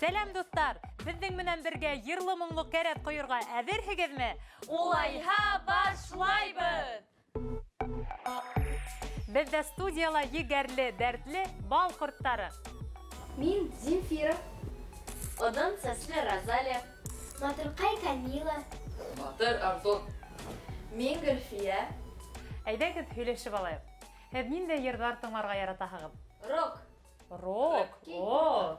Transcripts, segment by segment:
Сәлам достар! Безнең менән бергә йырлы моңлы кәрәт коерга әзерһегезме? Улайһа башлайбыз! Бездә студияла егәрле, дәртле бал корттары. Мин Земфира. Одан сәсле Розалия. Матыркай Камила. Батыр Артур. Мин Гөлфия. Әйдәгез һөйләшеп алайык. Һез ниндәй йырлар тыңларга яратаһыгыз? Рок. Рок. О,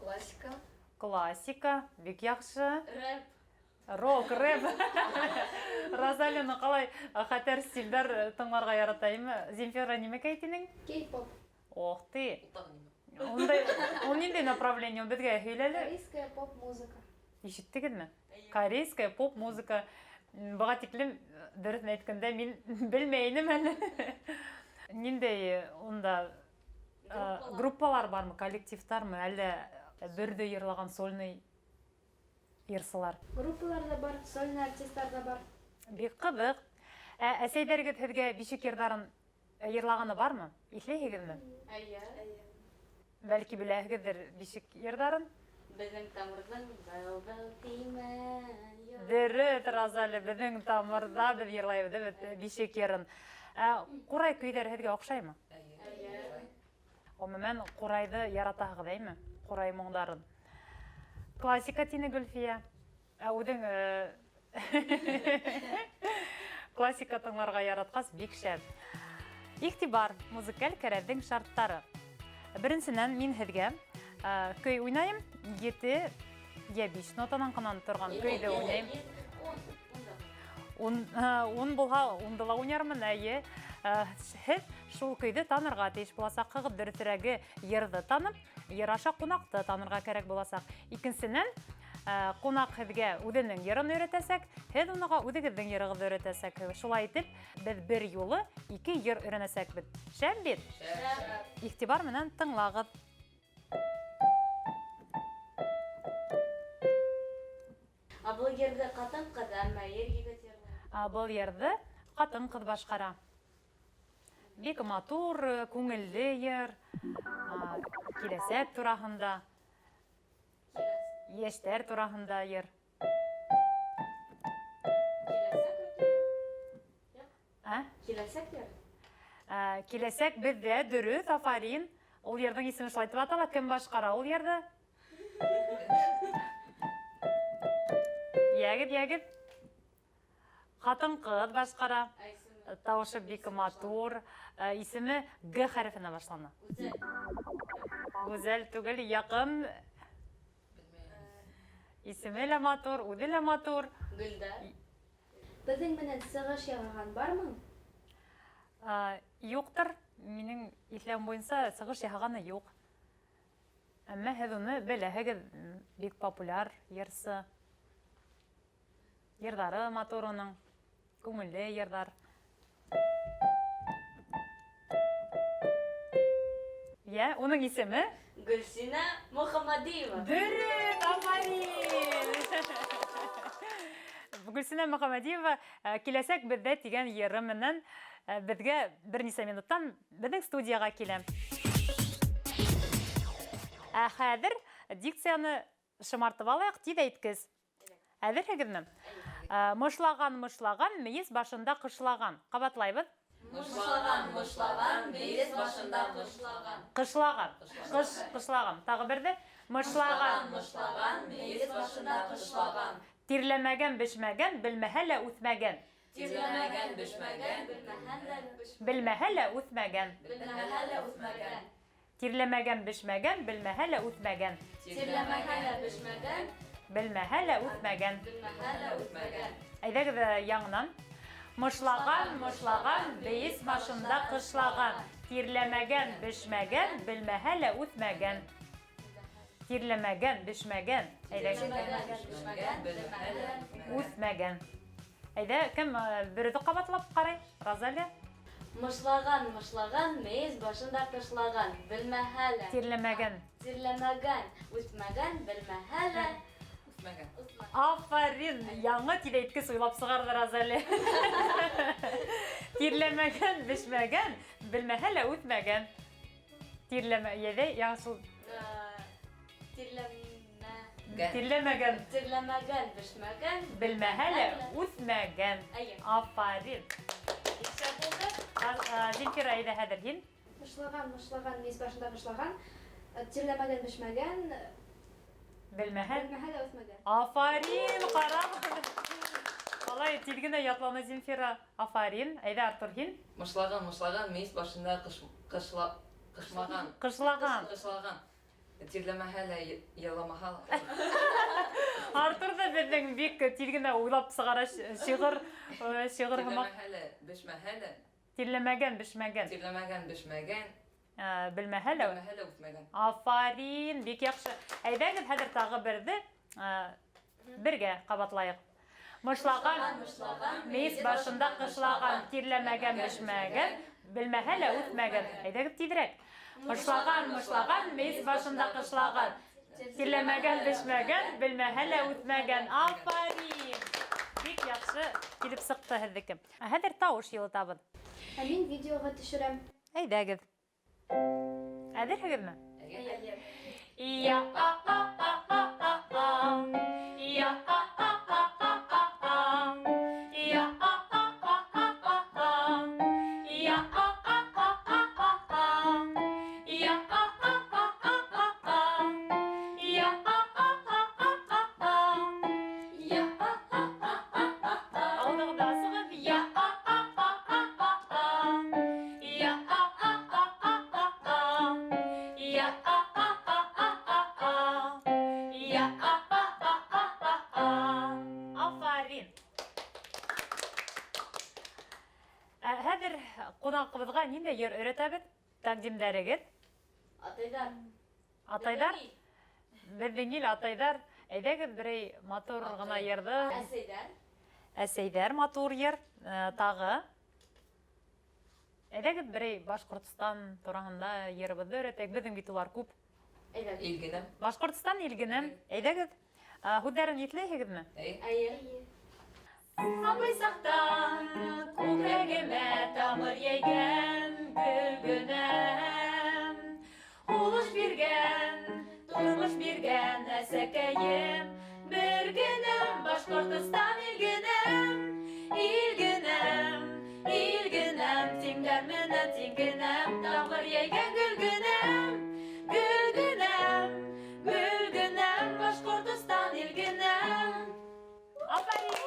Классика. классика, бик яхшы. Рэп. Рок, рэп. Розалияны қалай хәтәр стильдәр тыңларга яратаймы? Земфира нимәкә әйтинең? Кей-поп. Ох ты. Ул ниндәй направление безгә һөйләле? Корейская поп-музыка. Ишеттегезме? Корейская поп-музыка. Бага тиклем дөресен әйткәндә мин белмәйнем әле. Ниндәй онда группалар бармы, коллективтармы, әллә бердә йырлаган сольный йырсылар? Группалар да бар, сольный артистлар да бар. Бик кызык. Әсәйдәргә һезгә бишек йырдарын йырлаганы бармы? Иҫләйһегеҙме? Әйе. Бәлки беләһегеҙҙер бишек йырдарын? Безнең тамырдан был тимә. Дөрөҫ, Розалия, беҙҙең тамырҙа беҙ йырлайбыҙ бишек йырын. Ҡурай көйҙәр һеҙгә оҡшаймы? Әйе. Ғөмүмән, ҡурайҙы яратаһығыҙ, әйме? Ҡурай моңдарын. Классика тине Гөлфиә. Үҙең классика тыңларға яратҡас, бик шәп. Иғтибар, музыкаль кәрәҙҙең шарттары. Беренсенән, мин һеҙгә көй уйнайым, 7 йә 5 нотанан ҡынан торған көйҙө уйнайым. 10 булһа, 10-ды ла уйнармын, әйе. Һеҙ шул көйҙө танырға тейеш буласаҡһығыҙ, дөрөҫөрәге йырҙы танып, йыр аша ҡунаҡты танырға кәрәк буласаҡ. Икенсенән, ҡунаҡ һеҙгә үҙенең йырын өйрәтәсәк, һеҙ уныға үҙегеҙҙең йырығыҙҙы өйрәтәсәк. Шулай итеп, беҙ бер юлы 2 йыр өйрәнәсәкбеҙ. Шәп бит? Иғтибар менән тыңлағыҙ. Был ерҙе ҡатын-ҡыҙ, әммә ер-егет йырлай. Был йырҙы ҡатын-ҡыҙ башҡара. Бик матур, күңелле йыр, киләсәк тураһында, йәштәр тураһында йыр. Киләсәк йыр? Киләсәк беҙҙә дөрөҫ, афарин. Ул йырҙың исеме шулай итеп атала, кем башҡара ул йырҙы? Йәгеҙ. Ҡатын-ҡыҙ башҡара. Тауышы бик матур. Исеме Г хәрефенә башлана. Гүзәл түгел, яҡын. Исеме лә матур, үҙе лә матур. Гөлдә. Беҙҙең менән сығыш яһаған бармы? Юҡтыр. Минең иҫләүем буйынса сығыш яһағаны юҡ. Әммә һеҙ уны беләһегеҙ, бик популяр йырсы. Йырҙары матур уның, күңелле йырҙар. Уның исеме? Гөлсинә Мөхәммәдиева. Дөрөҫ, афарин! Гөлсинә Мөхәммәдиева киләсәк беҙҙә тигән йыры менән беҙгә бер нисә минуттан беҙҙең студияға килә. Хәҙер дикцияны шымартып алайыҡ, тиҙ әйткес. Әҙерһегеҙме? Мышлаған, мейес башында ҡышлаған. Ҡабатлайбыҙ. Мышлаған, мейес башында ҡышлаған. Ҡышлаған. Ҡышлаған. Тағы берҙе. Мышлаған, мейес башында ҡышлаған. Тирләмәгән, бешмәгән, белмәһә лә үҫмәгән. Тирләмәгән, бешмәгән, Белмәһә лә үҫмәгән. Тирләмәгән, бешмәгән, белмәһә лә үҫмәгән. Белмәһә лә үҫмәгән. Әйҙәгеҙ яңынан. Мышлаған, бейес башында ҡышлаған. Тирләмәгән, бешмәгән, белмәһә лә үҫмәгән. Тирләмәгән, бешмәгән. Үҫмәгән. Әйҙә, кем берҙе ҡабатлап ҡарай? Розалия? Мышлаған, мейес башында ҡышлаған. Белмәһә лә. Тирләмәгән. Үҫмәгән, белмәһә лә. Афарин! Яңы тиҙ әйткес уйлап сығарҙы Розалия. Тирләмәгән, бешмәгән, белмәһә лә үҫмәгән. Тирләмәгән, яңы шул. Тирләмәгән. Тирләмәгән. Тирләмәгән, бешмәгән. Белмәһәлә, үтмәгән. Әйе. Афарин. Икшә булды. Земфира, әйдә хәзер һин. Мышлаган, мейес башында мышлаган. Тирләмәгән, бешмәгән. Белмәһәл. Белмәһәлә үтмәгән. Афарин, ҡарап. Алай тиҙ генә ятланы Земфира. Афарин. Әйҙә Артур һин. Мышлаган, мейес башында қышмаған. Ҡышлаған. Қышлаган. Тирләмәһә лә, йыламаһа ла. Артур да беҙҙең бик тиҙ генә уйлап сығара шиғыр һымаҡ. Тирләмәһә лә, бешмәһә лә. Тирләмәгән, бешмәгән. Тирләмәгән, бешмәгән. Белмәһәлә. Белмәһә лә, үтмәгән. Афарин, бик яҡшы. Әйҙәгеҙ хәҙер тағы берҙе бергә ҡабатлайыҡ. Мышлаган, мейес башында ҡышлаған, тирләмәгән, бешмәгән, белмәһә лә үтмәгән. Әйҙәгеҙ тиҙерәк. Мышлаган, мейес башында ҡышлаған, тирләмәгән, бешмәгән, белмәһә лә үтмәгән. Афарин! Бик яҡшы килеп сыҡты һеҙҙеке. Хәҙер тауыш йылытабыҙ. Мин видеоға төшөрәм. Әйҙәгеҙ. Әҙерһегеҙме? Әйе. Я я Хәҙер ҡунаҡыбыҙға ниндәй йыр өйрәтәбеҙ? Тәҡдимдәрегеҙ? Атайдар. Атайдар? Беҙҙең ил атайдар. Әйҙәгеҙ берәй матур ғына йырҙы. Әсәйҙәр. Әсәйҙәр матур йыр. Тағы. Әйҙәгеҙ берәй Башҡортостан тураһында йырыбыҙҙы өйрәтәйек. Беҙҙең бит улар күп. Әйҙәгеҙ. Илгенем. Башҡортостан илгенем. Әйҙәгеҙ. Һүҙҙәрен етләйһегеҙме? Әйе. Сабый саҡтан күкрәгемә тамыр йәйгән гөлгөнәм, һулыш биргән, тормош биргән әсәкәйем, бер генәм Башҡортостан илгенәм, илгенәм, илгенәм, тиңдәр менән тиңгенәм, тамыр йәйгән гөлгөнәм, гөлгөнәм, гөлгөнәм, Башҡортостан илгенәм. Афарин!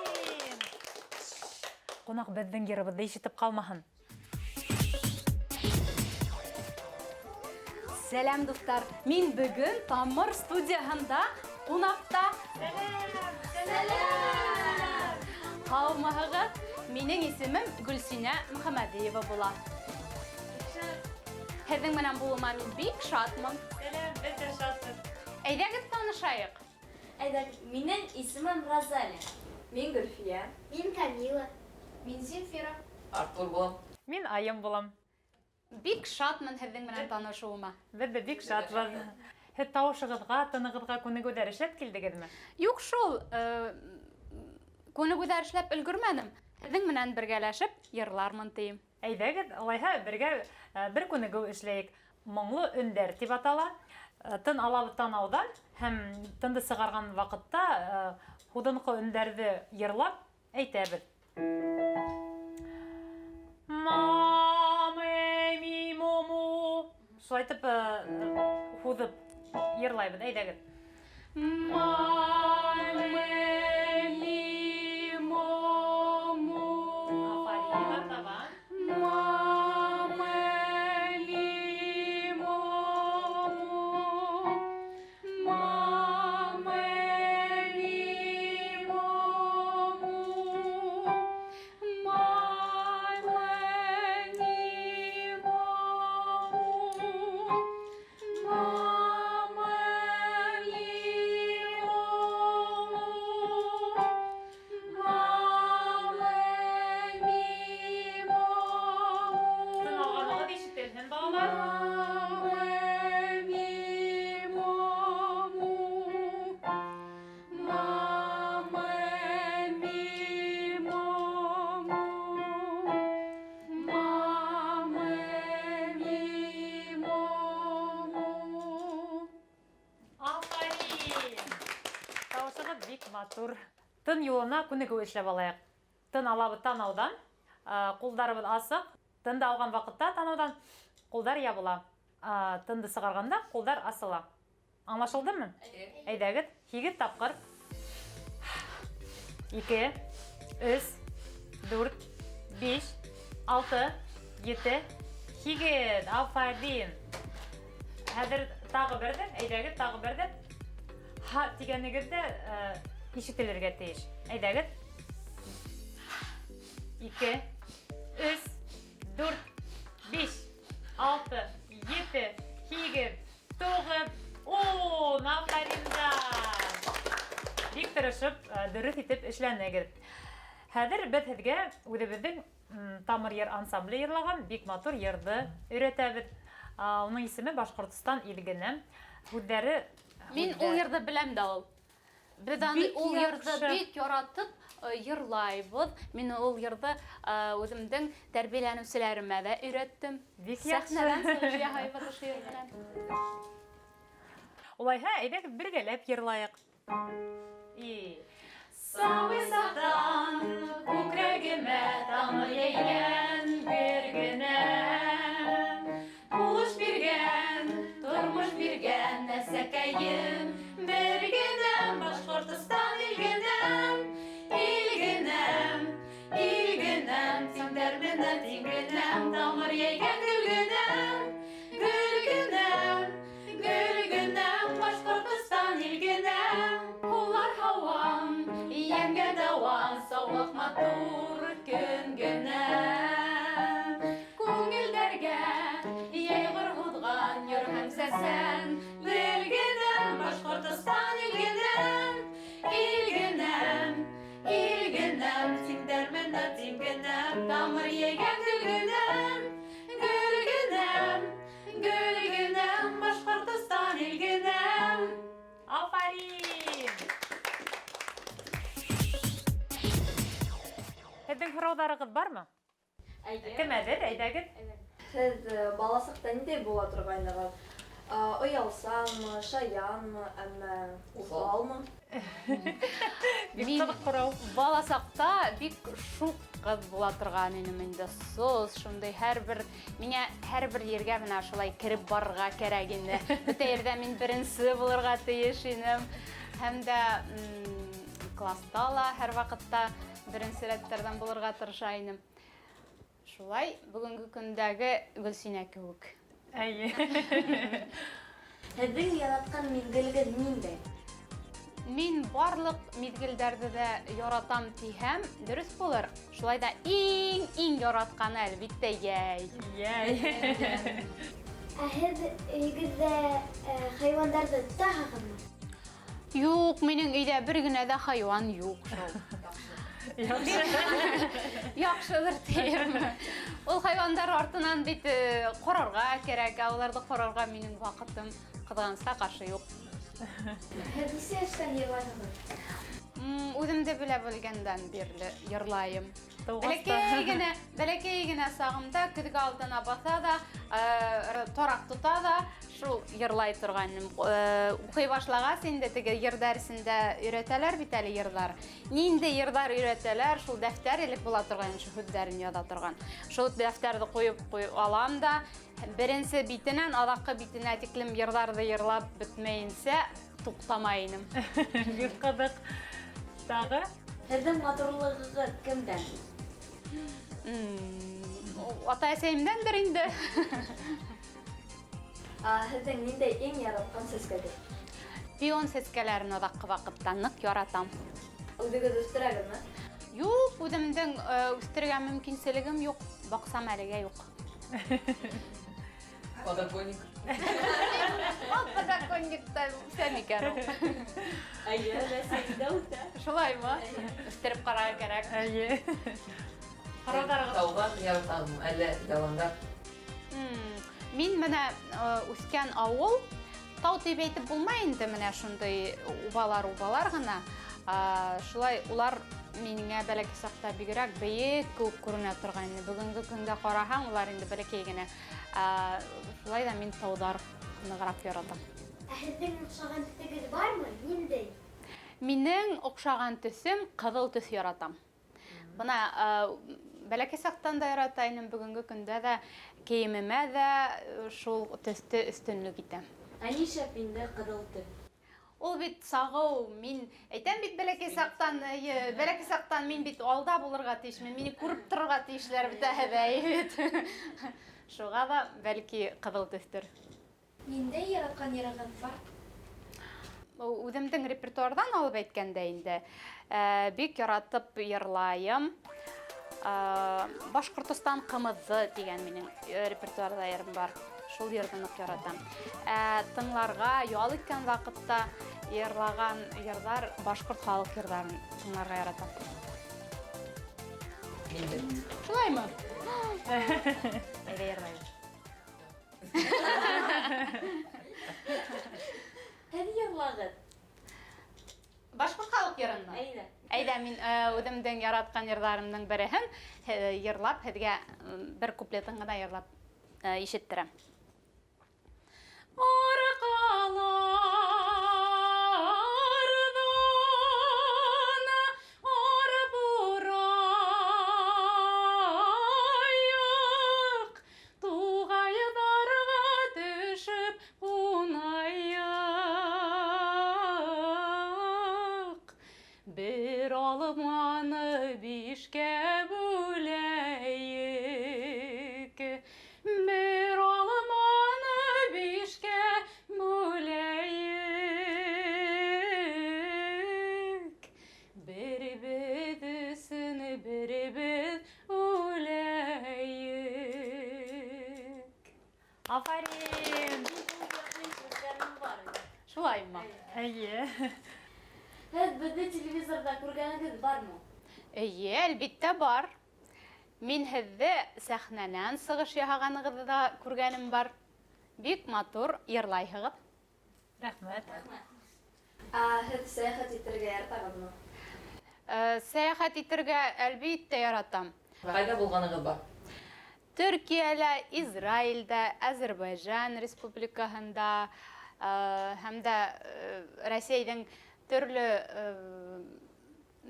Ҡунаҡ беҙҙең йырыбыҙҙы ишетеп ҡалмаһын. Сәләм, дуҫтар! Мин бөгөн Тамыр студияһында ҡунаҡта. Сәләм! Һаумыһығыҙ, минең исемем Гөлсинә Мөхәмәдиева була. Һеҙҙең менән булыуыма мин бик шатмын. Сәләм, беҙ ҙә шатбыҙ. Әйҙәгеҙ танышайыҡ. Әйҙәгеҙ. Минең исемем Розалия. Мин Гөлфиә. Мин Камила. Мин Земфира. Артур булам. Мин Айым булам. Бик шатмын һеҙҙең менән танышыуыма. Беҙ ҙә бик шатбыҙ. Һеҙ тауышығыҙға, тынығыҙға күнегеүҙәр эшләп килдегеҙме? Юҡ шул, күнегеүҙәр эшләп өлгөрмәнем. Һеҙҙең менән бергәләшеп йырлармын тием. Әйҙәгеҙ, улайһа бергә бер күнегеү эшләйек. Моңло өндәр тип атала. Тын алабыҙ танауҙан һәм тынды сығарған ваҡытта һуҙынҡы өндәрҙе йырлап әйтәбеҙ. Мамы-ми-му-му. Шулай итеп һуҙып йырлайбыҙ. Әйҙәгеҙ. Мамы-ми-му-му. Афарин, артабан. матур. Тын юлына күнегү эшләп алайык. Тын алабыз танаудан, кулдарыбыз асык. Тынды алган вакытта танаудан кулдар ябыла. Тынды сыгарганда кулдар асыла. Аңлашылдымы? Әйдәгез, 8 тапкыр. 2, 3, 4, 5, 6, 7, 8. Афарин. Хәзер тагы бердә, әйдәгез, тагы бердә. Ха дигәнегездә ишетелергә тиеш. Әйдәгез. 2, 3, 4, 5, 6, 7, 8, 9, 10. Афариндар. Бик тырышып, дөрес итеп эшләнегез. Хәзер без һезгә үзебезнең Тамыр йыр ансамбле йырлаган бик матур йырды өйрәтәбез. Уның исеме Башкортстан илгенә. Бүлдәре Мин ул йырды беләм дә ул. Без аны ул йырды бик яратып йырлайбыз. Мин ул йырды үземнең тәрбияләнүчеләремә дә өйрәттем. Бик Сәхнәдән яхшы. сөйләшә һәйбәт шигырь белән. Улайһа, әйдәгез бергәләп йырлайык. Сау-садан күкрәгемә тамыр йәйгән бер генә. Булыш биргән, тормыш биргән әсәкәем бер генә. Башкортстан илгенәм, илгенәм, илгенәм. Тиңдәрменә тиңгенәм, тамыр йәйгән гөлгенәм, гөлгенәм, гөлгенәм. Башкортстан илгенәм. Куллар һавам, ямгә дәвам, саулык матур көн генәм. Күңелдәргә яйгыр һудган йөр һәм сәсән белгенәм. Башкортстан илгенәм, илгенәм, илгенәм. Тиңдәрменә тиңгенәм, тамыр йәйгән гөлгенәм, гөлгенәм, гөлгенәм. Башкортстан илгенәм. Афарин! Һеҙҙең һорауҙарығыҙ бармы? Кемәҙер, әйҙәгеҙ. Һеҙ баласаҡта ниндәй була торғайнығыҙ? Оялсанмы, шаянмы, әммә уҫалмы? Бик ҡыҙыҡ һорау. Баласаҡта бик шуҡ ҡыҙ була торған инем инде. Сос, шундай миңә һәр бер ергә менә шулай кирип барырға кәрәк инде. Бөтә ерҙә мин беренсе булырға тейеш инем. Һәм дә класста ла һәр ваҡытта беренсе рәттәрҙән булырға тырыша инем. Шулай бүгенге көндәге Гөлсинә кеүек. Әйе. Һеҙҙең яратҡан миҙгелегеҙ ниндәй? Мин барлык миҙгелдәрҙе дә яратам тиһәм, дөрөҫ булыр. Шулай да иң яратҡаны әлбиттә йәй. Йәй. Ә һеҙ өйөгөҙҙә хайуандарҙы тотаһығыҙмы? Юҡ, минең өйҙә бер генә дә хайуан юҡ шул. Яҡшылыр тием. Ул хайуандар артынан бит ҡарарға кәрәк, уларҙы ҡарарға минең ваҡытым ҡыҙғанысҡа ҡаршы юҡ. Һеҙ нисә йәштән йырлайһығыҙ? Үҙемде белә белгәндән бирле йырлайым. Тыуғаста. Бәләкәй генә сағымда көҙгө алдына баҫа да, тараҡ тота да, шул йырлай торғайным. Уҡый башлағас инде теге йыр дәресендә өйрәтәләр бит әле йырҙар. Ниндәй йырҙар өйрәтәләр, шул дәфтәр элек була торған, шул һүҙҙәрен яҙа торған. Шул дәфтәрҙе ҡуйып алам да, беренсе битенән аҙаҡҡы битенә тиклем йырҙарҙы йырлап бөтмәйенсә туҡтамай инем. Бик ҡыҙыҡ. Тағы? Һеҙҙең матурлығығыҙ кемдән? Ата-әсәйемдәндер инде. Һеҙҙең ниндәй иң яратҡан сәскәгеҙ? Пион сәскәләрен аҙаҡҡы ваҡытта ныҡ яратам. Үҙегеҙ үҫтерәгеҙме? Юҡ, үҙемдең үҫтерергә мөмкинселегем юҡ, баҡсам әлегә юҡ. Подоконник. Подоконникта үҫә микән ул? Әйе, Рәсәйҙә үтә. Шулаймы? Үҫтереп ҡарарға кәрәк. Әйе. Һорауҙарығыҙ. Тауға яратамы, әллә яланда? Мин менә үҫкән ауыл, тау тип әйтеп булмай инде, менә шундай убалар ғына. Шулай улар миңә бәләкәй саҡта бигерәк бейек кеүек күренә торған. Бөгөнгө көндә ҡараһаң, улар инде бәләкәй генә. Шулай да мин тауҙар нығыраҡ яратам. Ә һеҙҙең оҡшаған төҫөгөҙ бармы? Ниндәй? Минең оҡшаған төҫөм ҡыҙыл төҫ яратам. Бына бәләкәй саҡтан да ярата инем, бөгөнгө көндә дә кейемемә дә шул төҫтө өҫтөнлөк итәм. Ә нишләп инде кызыл төс? Ул бит сағыу, мин әйтәм бит бәләкәй саҡтан мин бит алда булырға тейешмен, мине күреп торырға тейешләр бөтәһе бит. Шуға да бәлки ҡыҙыл төҫтөр. Ниндәй яраткан йырығыҙ бар? Үҙемдең репертуарҙан алып әйткәндә инде, бик яратып йырлайым. Башҡортостан ҡымыҙы тигән минең репертуарҙа йырым бар. Шул йырҙы ныҡ яратам. Тыңларға, ял иткән ваҡытта йырлаған йырҙар башҡорт халыҡ йырҙарын тыңларға яратам. Мин дә. Шулаймы? Әйҙә йырлайбыҙ. Һеҙ йырлагыҙ. Башҡорт халыҡ йырынмы? Әйҙә. Әйҙә, мин үҙемдең яратҡан йырҙарымдың береһен йырлап, һеҙгә бер куплетын ғына йырлап ишеттерәм. Bir almanı bişke böleyik, bir almanı bişke böleyik, biribidisini biribid öleyik. Aferin. Şulayma. Әйе. Һеҙ беҙҙе телевизорҙа күргәнегеҙ бармы? Эйе, әлбиттә бар. Мин һеҙҙе сәхнәнән сығыш яһағанығыҙҙы да күргәнем бар. Бик матур йырлайһығыҙ. Рәхмәт. Һеҙ сәйәхәт итергә яратағыҙмы? Сәйәхәт итергә әлбиттә яратам. Ҡайҙа булғанығыҙ бар? Төркиәлә, Израилдә, Азербайжан республикаһында һәм дә Рәсәйҙең төрлө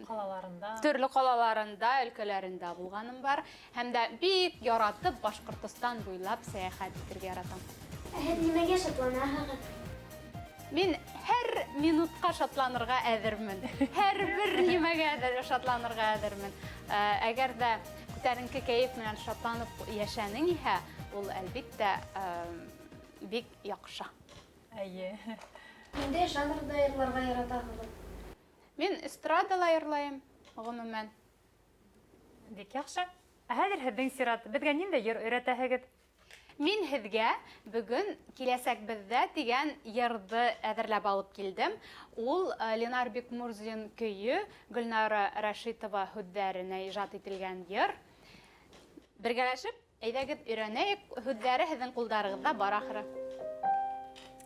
ҡалаларында, өлкәләрендә булғаным бар. Һәм дә бик яратып Башҡортостан буйлап сәйәхәт итергә яратам. Һеҙ нимәгә шатланаһығыҙ? Мин һәр минутҡа шатланырға әҙермен. Һәр бер нимәгә шатланырға әҙермен. Әгәр ҙә күтәренке кәйеф менән шатланып йәшәнең иһә, ул әлбиттә бик яҡшы. Әйе. Ниндәй жанрда йырларға яратаһығыҙ? Мин эстрадала йырлайым, ғөмүмән. Бик яҡшы. Хәҙер һеҙҙең сират беҙгә ниндәй йыр өйрәтәһегеҙ? Мин һеҙгә бөгөн киләсәкбеҙҙә тигән йырҙы әҙерләп алып килдем. Ул Ленар Бикмурзин көйө, Гөлнара Рәшитова һүҙҙәренә ижад ителгән йыр. Бергәләшеп, әйҙәгеҙ өйрәнәйек, һүҙҙәре һеҙҙең ҡулдарығыҙҙа бар ахыры.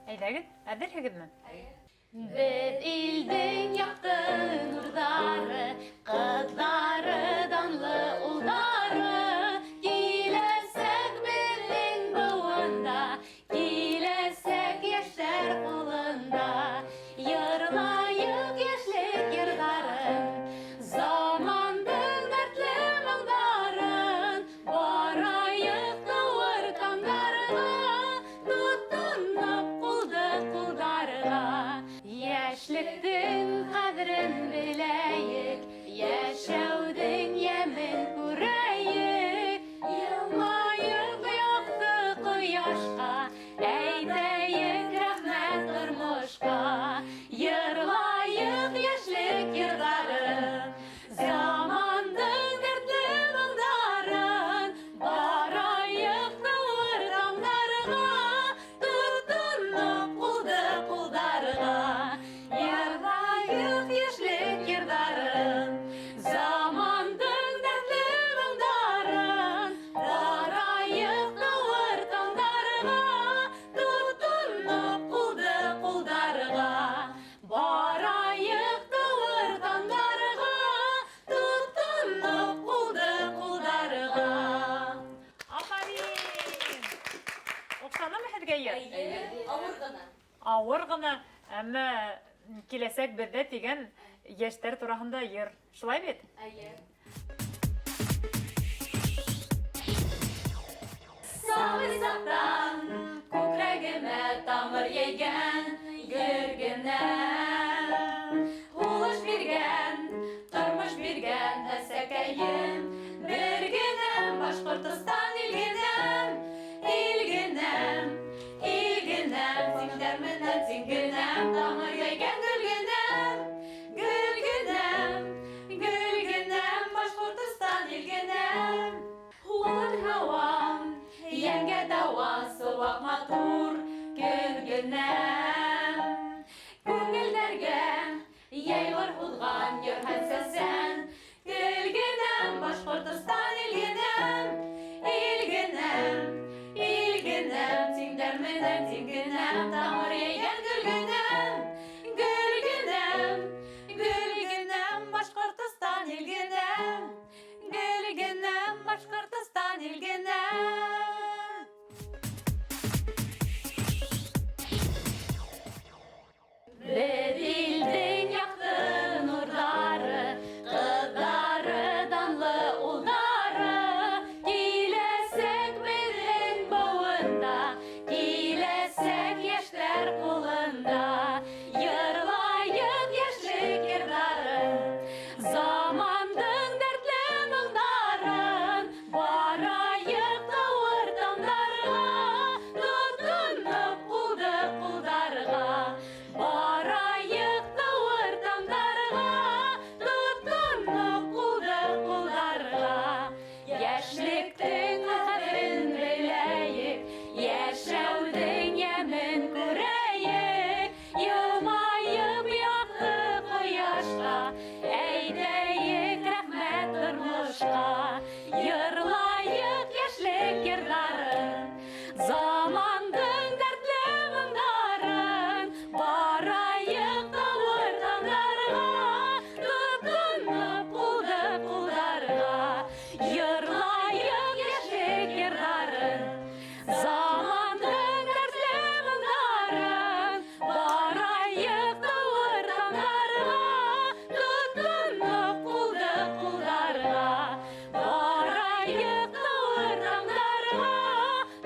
Әйҙәгеҙ, әҙерһегеҙме? Беҙ илдең яҡты нурҙары, ҡыҙҙары, данлы улдары, киләсәк беҙҙең быуында, киләсәк йәштәр ҡулында, йырлайыҡ йәшлек йырҙарын, замандың дәртле моңдарын, барайыҡ тыуыр тамдарға, тотоноп ҡулды ҡулдарға. Йәшлектең ҡәҙерен беләйек, йәшәүҙең йәмен күрәйек, йылмайыҡ яҡты ҡояшҡа, әйтәйек рәхмәт тормошҡа, йырлайыҡ йәшлек йырҙарын, замандың дәртле моңдарын, барайыҡ тыуыр тамдарға, тотоноп ҡулды ҡулдарға. Йырлайыҡ йәшлек йырҙарын, замандың дәртле моңдарын, барайыҡ тыуыр тамдарға, тотоноп ҡулды ҡулдарға. Барайыҡ тыуыр тамдарға, тотоноп ҡулды ҡулдарға. Афарин! Оҡшанымы һеҙгә йыр? Әйе, ауыр ғына. Ауыр ғына, әммә киләсәк беҙҙә тигән йәштәр тураһында йыр. Шулай бит? Сабый саптан күкрәгемә тамыр йәйгән гөлгенәм. Һулыш биргән, тормыш биргән әсәкәйем. Бер генәм Башҡортостан илгенәм, илгенәм, илгенәм. Тиңдәр менән тиңгенәм, тамыр йәйгән гөлгенәм, гөлгенәм, гөлгенәм. Башҡортостан илгенәм. Һуалыр һауам, йәнгә дауа, сыуаҡ матур көлгенәм. Күңелдәргә йәйғыр һуҙған йыр һәм сәсән көлгенәм. Башҡортостан илгенәм, илгенәм, илгенәм. Тиңдәр менән тиңгенәм, тамыр йәйгән гөлгенәм, гөлгенәм, гөлгенәм. Башҡортостан илгенәм, гөлгенәм. Башҡортостан илгенәм. Беҙ илдең яҡты нурҙары, ҡыҙҙары, данлы улдары. Киләсәк беҙҙең быуында, киләсәк йәштәр ҡулында. Йырлайыҡ йәшлек йырҙарын, замандың дәртле моңдарын. Барайыҡ тауыр тамдарға, тотоноп ҡулды ҡулдарға. Барайыҡ тауыр тамдарға, тотоноп ҡулды ҡулдарға. Йәшлектең ҡәҙерен беләйек, йәшәүҙең йәмен күрәйек. Йылмайып яҡты ҡояшҡа, әйҙәйек рәхмәт тормошҡа. Йырлайыҡ йәшлек йырҙарын, замандың дәртле моңдарын. Барайыҡ тауыр тамдарға, тотоноп ҡулды ҡулдарға. Йырлайыҡ йәшлек йырҙарын, замандың дәртле моңдарын. Барайыҡ тауыр тамдарға, тотоноп ҡулды ҡулдарға. Барайыҡ тауыр тамдарға,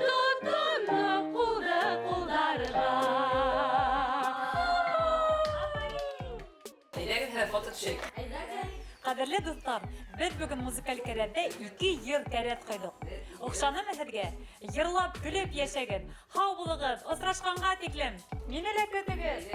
тотоноп ҡулды ҡулдарға. Әйҙәгеҙ һәм фото төшәйек. Ҡәҙерле дуҫтар, беҙ бөгөн музыкаль кәрәҙҙә 2 йыр кәрәҙ ҡойҙоҡ. Оҡшанымы һеҙгә? Йырлап, көлөп йәшәгеҙ. Һау булығыҙ, осрашҡанға тиклем. Мине лә көтөгөҙ.